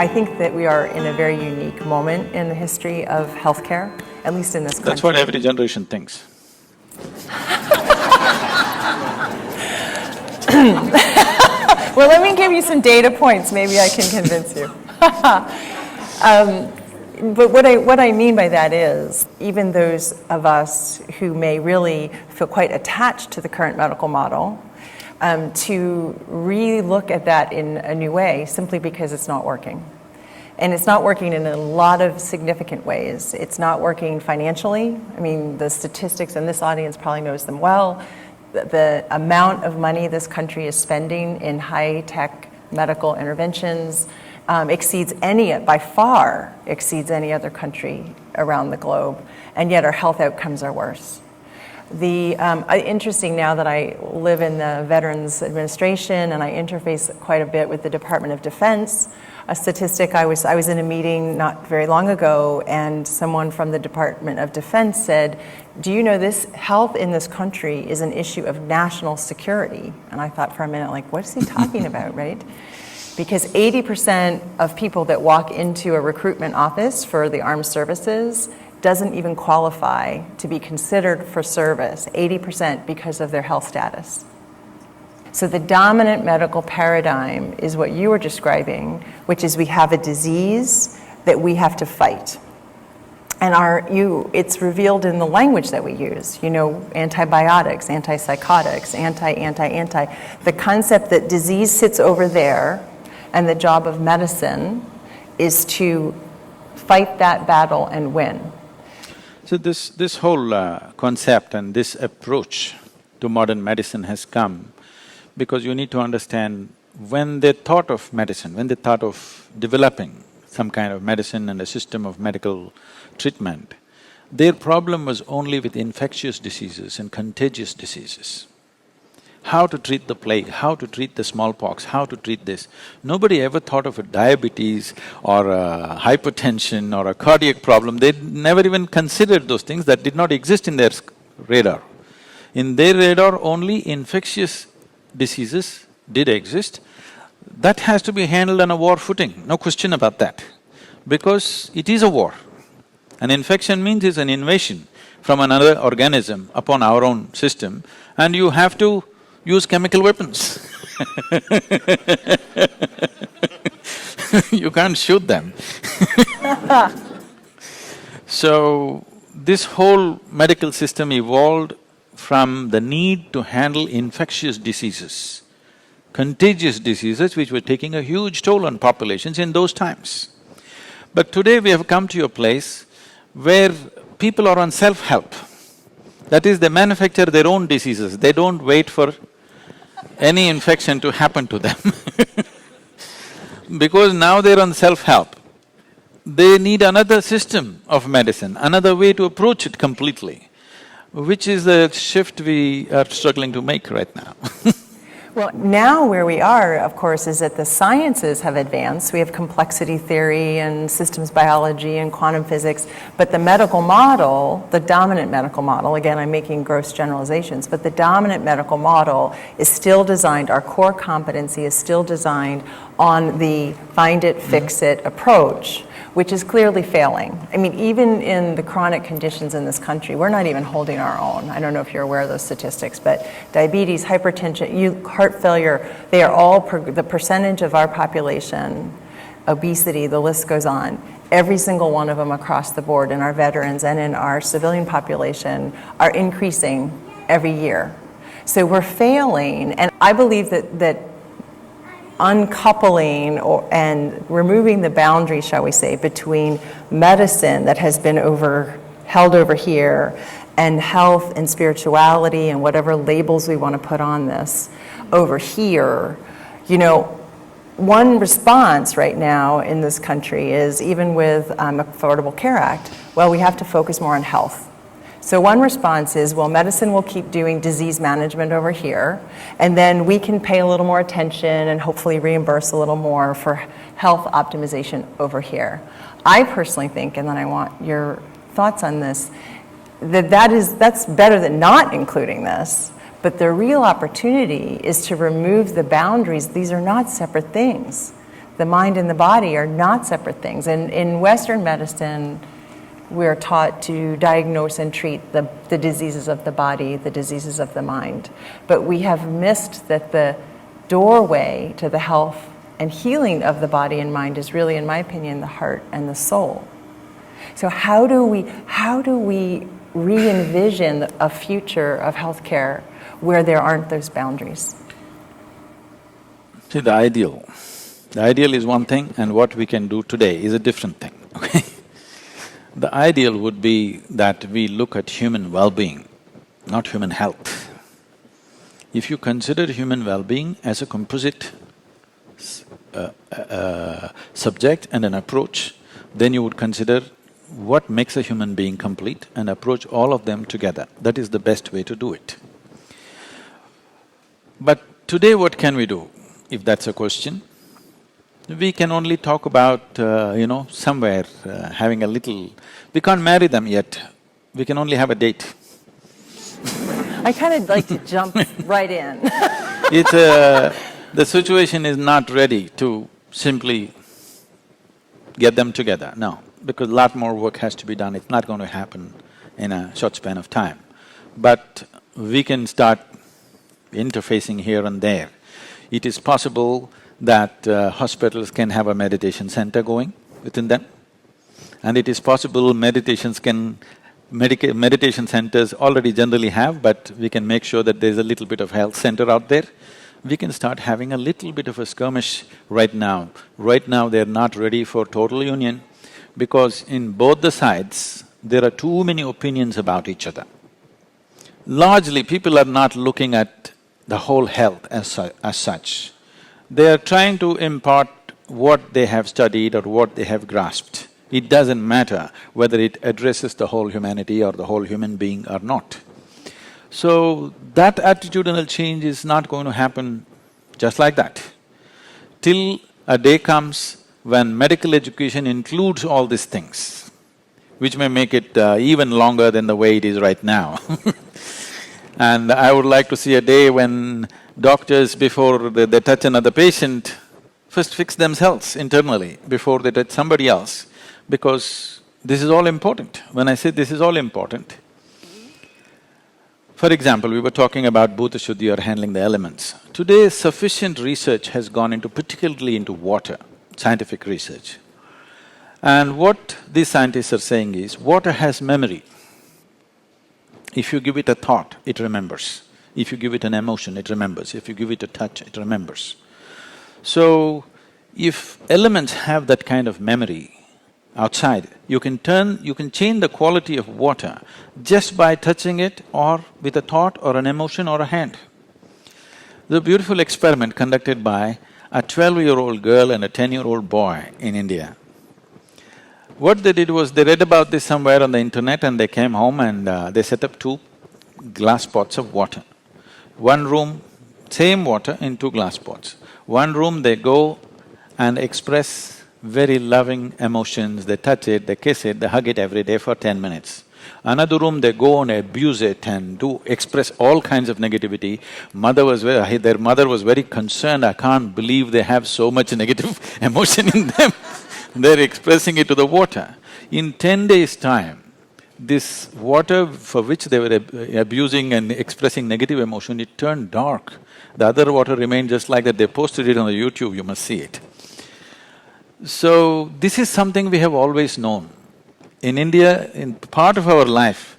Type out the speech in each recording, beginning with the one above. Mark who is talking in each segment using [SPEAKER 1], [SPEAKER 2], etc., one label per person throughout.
[SPEAKER 1] I think that we are in a very unique moment in the history of healthcare, at least in this country.
[SPEAKER 2] That's what every generation thinks.
[SPEAKER 1] Well, let me give you some data points, maybe I can convince you. But what I mean by that is, even those of us who may really feel quite attached to the current medical model, to re-look at that in a new way simply because it's not working. And it's not working in a lot of significant ways. It's not working financially. I mean, the statistics, and this audience probably knows them well, the amount of money this country is spending in high-tech medical interventions by far exceeds any other country around the globe, and yet our health outcomes are worse. Interesting now that I live in the Veterans Administration and I interface quite a bit with the Department of Defense, a statistic, I was in a meeting not very long ago and someone from the Department of Defense said, do you know this health in this country is an issue of national security? And I thought for a minute, like, what is he talking about, right? Because 80% of people that walk into a recruitment office for the armed services doesn't even qualify to be considered for service, 80% because of their health status. So the dominant medical paradigm is what you were describing, which is we have a disease that we have to fight. And it's revealed in the language that we use, antibiotics, antipsychotics, anti. The concept that disease sits over there and the job of medicine is to fight that battle and win.
[SPEAKER 2] So this whole concept and this approach to modern medicine has come because you need to understand when they thought of medicine, when they thought of developing some kind of medicine and a system of medical treatment, their problem was only with infectious diseases and contagious diseases. How to treat the plague, how to treat the smallpox, how to treat this. Nobody ever thought of a diabetes or a hypertension or a cardiac problem. They never even considered those things. That did not exist in their radar. In their radar, only infectious diseases did exist. That has to be handled on a war footing, no question about that, because it is a war. An infection means it's an invasion from another organism upon our own system, and you have to use chemical weapons. You can't shoot them. So, this whole medical system evolved from the need to handle infectious diseases, contagious diseases which were taking a huge toll on populations in those times. But today we have come to a place where people are on self-help. That is, they manufacture their own diseases, they don't wait for any infection to happen to them. Because now they're on self-help, they need another system of medicine, another way to approach it completely, which is the shift we are struggling to make right now.
[SPEAKER 1] Well, now where we are, of course, is that the sciences have advanced. We have complexity theory and systems biology and quantum physics, but the medical model, the dominant medical model, again, I'm making gross generalizations, but the dominant medical model is still designed, our core competency is still designed on the find it, fix it approach, which is clearly failing. I mean, even in the chronic conditions in this country, we're not even holding our own. I don't know if you're aware of those statistics, but diabetes, hypertension, heart failure, they are all, the percentage of our population, obesity, the list goes on. Every single one of them across the board in our veterans and in our civilian population are increasing every year. So we're failing, and I believe that uncoupling and removing the boundary, shall we say, between medicine that has been held over here and health and spirituality and whatever labels we want to put on this over here. One response right now in this country is, even with Affordable Care Act, well, we have to focus more on health. So one response is, well, medicine will keep doing disease management over here, and then we can pay a little more attention and hopefully reimburse a little more for health optimization over here. I personally think, and then I want your thoughts on this, that's better than not including this, but the real opportunity is to remove the boundaries. These are not separate things. The mind and the body are not separate things. And in Western medicine, we're taught to diagnose and treat the diseases of the body, the diseases of the mind. But we have missed that the doorway to the health and healing of the body and mind is really, in my opinion, the heart and the soul. So how do we re-envision a future of healthcare where there aren't those boundaries?
[SPEAKER 2] See, the ideal is one thing, and what we can do today is a different thing, okay? The ideal would be that we look at human well-being, not human health. If you consider human well-being as a composite subject and an approach, then you would consider what makes a human being complete and approach all of them together. That is the best way to do it. But today what can we do, if that's a question? We can only talk about, somewhere having a little… We can't marry them yet, we can only have a date.
[SPEAKER 1] I kind of like to jump right in.
[SPEAKER 2] The situation is not ready to simply get them together, no, because a lot more work has to be done, it's not going to happen in a short span of time. But we can start interfacing here and there. It is possible that hospitals can have a meditation center going within them, and it is possible meditation centers already generally have, but we can make sure that there's a little bit of health center out there. We can start having a little bit of a skirmish right now. Right now they're not ready for total union because in both the sides, there are too many opinions about each other. Largely, people are not looking at the whole health as such. They are trying to impart what they have studied or what they have grasped. It doesn't matter whether it addresses the whole humanity or the whole human being or not. So, that attitudinal change is not going to happen just like that. Till a day comes when medical education includes all these things, which may make it even longer than the way it is right now. And I would like to see a day when doctors, before they touch another patient, first fix themselves internally before they touch somebody else, because this is all important. When I say this is all important, for example, we were talking about Bhuta Shuddhi or handling the elements. Today, sufficient research has gone into, particularly into water, scientific research. And what these scientists are saying is, water has memory. If you give it a thought, it remembers. If you give it an emotion, it remembers. If you give it a touch, it remembers. So, if elements have that kind of memory outside, you can change the quality of water just by touching it or with a thought or an emotion or a hand. There's a beautiful experiment conducted by a 12-year-old girl and a 10-year-old boy in India. What they did was, they read about this somewhere on the internet and they came home and they set up 2 glass pots of water. One room, same water in 2 glass pots. One room they go and express very loving emotions, they touch it, they kiss it, they hug it every day for 10 minutes. Another room they go and abuse it and express all kinds of negativity. Their mother was very concerned, I can't believe they have so much negative emotion in them. They're expressing it to the water. In 10 days' time, this water for which they were abusing and expressing negative emotion, it turned dark. The other water remained just like that. They posted it on the YouTube, you must see it. So, this is something we have always known. In India, in part of our life,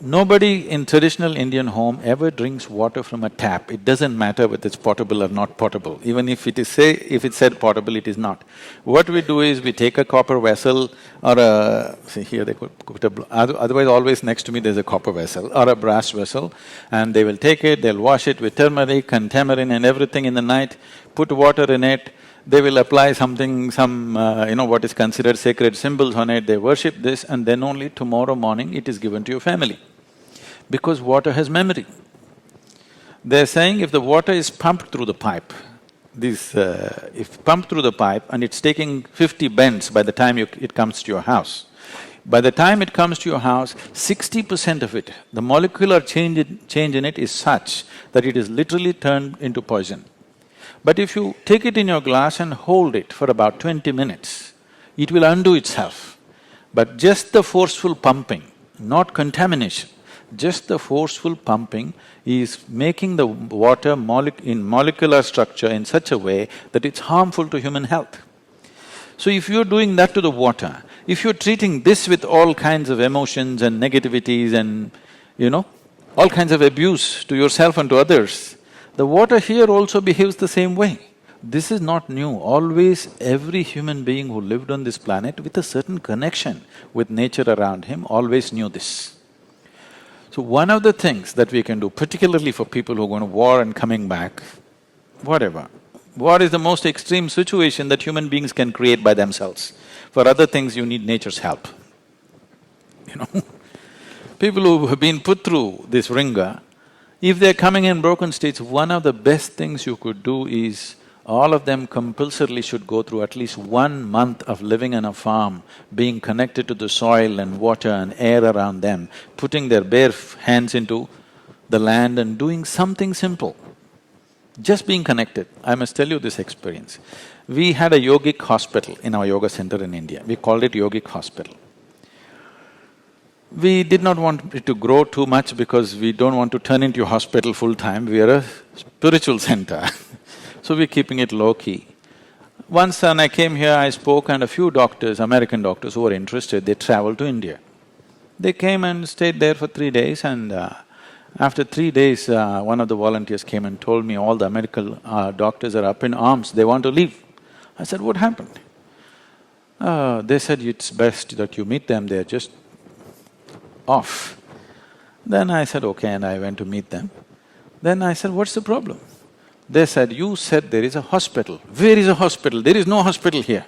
[SPEAKER 2] nobody in traditional Indian home ever drinks water from a tap. It doesn't matter whether it's potable or not potable. Even if it's said potable, it is not. What we do is we take a copper vessel or see here they put otherwise always next to me there's a copper vessel or a brass vessel, and they will take it, they'll wash it with turmeric and tamarind and everything in the night, put water in it, they will apply what is considered sacred symbols on it, they worship this, and then only tomorrow morning it is given to your family. Because water has memory. They're saying if the water is pumped through the pipe, if pumped through the pipe and it's taking 50 bends by the time it comes to your house, by the time it comes to your house, 60% of it, the molecular change in it is such that it is literally turned into poison. But if you take it in your glass and hold it for about 20 minutes, it will undo itself. But just the forceful pumping, not contamination, just the forceful pumping is making the water in molecular structure in such a way that it's harmful to human health. So if you're doing that to the water, if you're treating this with all kinds of emotions and negativities and, all kinds of abuse to yourself and to others, the water here also behaves the same way. This is not new. Always every human being who lived on this planet with a certain connection with nature around him always knew this. So one of the things that we can do, particularly for people who are going to war and coming back, whatever, war is the most extreme situation that human beings can create by themselves. For other things, you need nature's help. People who have been put through this ringer, if they're coming in broken states, one of the best things you could do is all of them compulsorily should go through at least 1 month of living on a farm, being connected to the soil and water and air around them, putting their bare hands into the land and doing something simple. Just being connected. I must tell you this experience. We had a yogic hospital in our yoga center in India. We called it yogic hospital. We did not want it to grow too much because we don't want to turn into a hospital full-time. We are a spiritual center so we're keeping it low-key. Once when I came here, I spoke and a few doctors, American doctors who were interested, they traveled to India. They came and stayed there for 3 days and after 3 days, one of the volunteers came and told me all the American doctors are up in arms, they want to leave. I said, what happened? They said, it's best that you meet them, they're just off. Then I said, okay, and I went to meet them. Then I said, what's the problem? They said, you said there is a hospital. Where is a hospital? There is no hospital here.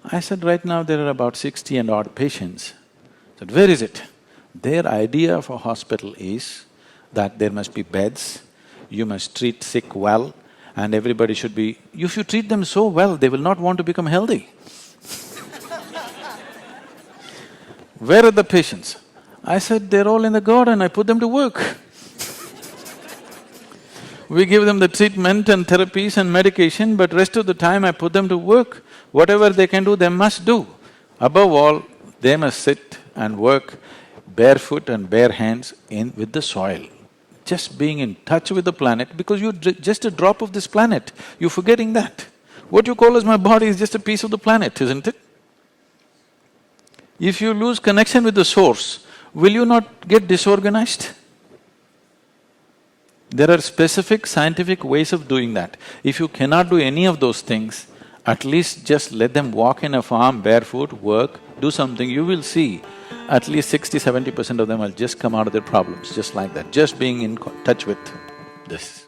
[SPEAKER 2] I said, right now there are about 60 and odd patients. I said, where is it? Their idea of a hospital is that there must be beds, you must treat sick well, and everybody should be… If you treat them so well, they will not want to become healthy. Where are the patients? I said, they're all in the garden, I put them to work. We give them the treatment and therapies and medication, but rest of the time I put them to work. Whatever they can do, they must do. Above all, they must sit and work barefoot and bare hands with the soil. Just being in touch with the planet, because you're just a drop of this planet, you're forgetting that. What you call as my body is just a piece of the planet, isn't it? If you lose connection with the source, will you not get disorganized? There are specific scientific ways of doing that. If you cannot do any of those things, at least just let them walk in a farm barefoot, work, do something, you will see at least 60–70% of them will just come out of their problems, just like that, just being in touch with this.